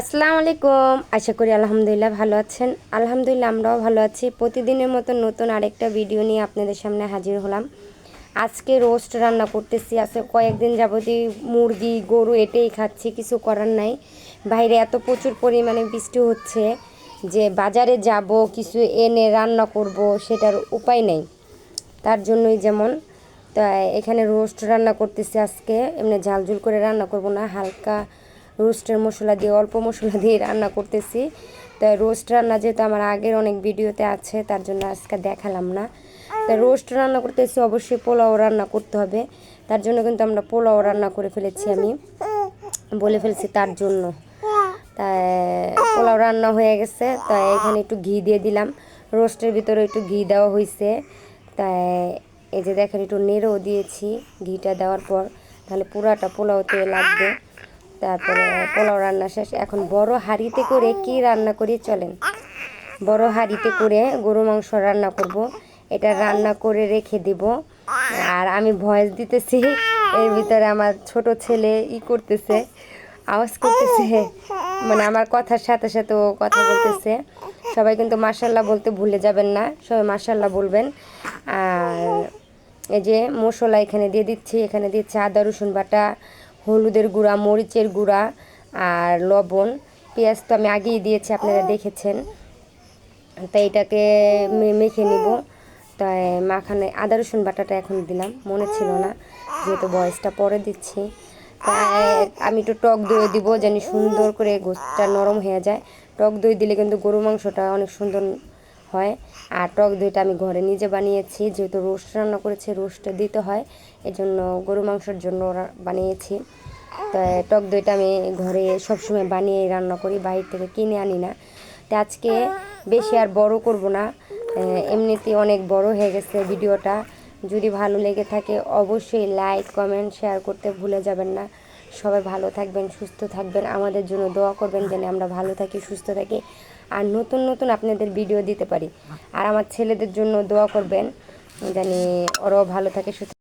আসসালামু আলাইকুম। আশা করি আলহামদুলিল্লাহ ভালো আছেন। আলহামদুলিল্লাহ আমরাও ভালো আছি। প্রতিদিনের মতো নতুন আরেকটা ভিডিও নিয়ে আপনাদের সামনে হাজির হলাম। আজকে রোস্ট রান্না করতেছি। আজকে কয়েকদিন যাবতই মুরগি গরু এটাই খাচ্ছি, কিছু করার নাই। বাইরে এত প্রচুর পরিমাণে বৃষ্টি হচ্ছে যে বাজারে যাব কিছু এনে রান্না করব সেটার উপায় নেই। তার জন্যই যেমন তা এখানে রোস্ট রান্না করতেছি আজকে। এমনি ঝালঝুল করে রান্না করব না, হালকা রোস্টের মশলা দিয়ে অল্প মশলা দিয়ে রান্না করতেছি। তাই রোস্ট রান্না যেহেতু আমার আগের অনেক ভিডিওতে আছে তার জন্য আজকে দেখালাম না। তাই রোস্ট রান্না করতেছি, অবশ্যই পোলাও রান্না করতে হবে। তার জন্য কিন্তু আমরা পোলাও রান্না করে ফেলেছি, আমি বলে ফেলছি তার জন্য। তাই পোলাও রান্না হয়ে গেছে। তাই এখানে একটু ঘি দিয়ে দিলাম, রোস্টের ভিতরে একটু ঘি দেওয়া হয়েছে। তাই এই যে দেখেন একটু নেড়েও দিয়েছি ঘিটা দেওয়ার পর, তাহলে পুরাটা পোলাওতে লাগবে। তারপরে পোলাও রান্না শেষ। এখন বড় হাঁড়িতে করে কি রান্না করি চলেন। বড় হাঁড়িতে করে গরু মাংস রান্না করব। এটা রান্না করে রেখে দিব। আর আমি ভয়েস দিতেছি, এর ভিতরে আমার ছোট ছেলে করতেছে, আওয়াজ করতেছে, মানে আমার কথার সাথে সাথে ও কথা বলতেছে। সবাই কিন্তু মাশাল্লাহ বলতে ভুলে যাবেন না, সবাই মাশাল্লাহ বলবেন। আর এই যে মশলা এখানে দিয়ে দিচ্ছি, এখানে দিচ্ছি আদা রসুন বাটা, হলুদের গুঁড়া, মরিচের গুঁড়া আর লবণ। পেঁয়াজ তো আমি আগেই দিয়েছি, আপনারা দেখেছেন। তাই এটাকে মেখে নিব। তাই মাখানে আদা রসুন বাটাটা এখন দিলাম, মনে ছিল না যেহেতু ভয়েসটা পরে দিচ্ছি। তাই আমি একটু টক দই দিব যেন সুন্দর করে গোশতটা নরম হয়ে যায়। টক দই দিলে কিন্তু গরু মাংসটা অনেক সুন্দর হয়। আর টক দইটা আমি ঘরে নিজে বানিয়েছি, যেহেতু রোস্ট রান্না করেছি রোস্টটা দিতে হয়, এজন্য গরু মাংসের জন্য বানিয়েছি। তাই টক দইটা আমি ঘরে সবসময় বানিয়ে রান্না করি, বাইরে থেকে কিনে আনি না। তো আজকে বেশি আর বড় করব না, এমনিতেই অনেক বড় হয়ে গেছে ভিডিওটা। যদি ভালো লেগে থাকে অবশ্যই লাইক কমেন্ট শেয়ার করতে ভুলে যাবেন না। সবাই ভালো থাকবেন, সুস্থ থাকবেন, আমাদের জন্য দোয়া করবেন যেন আমরা ভালো থাকি, সুস্থ থাকি, আর নতুন নতুন আপনাদের ভিডিও দিতে পারি। আর আমার ছেলেদের জন্য দোয়া করবেন যেন ওরাও ভালো থাকে, সুস্থ।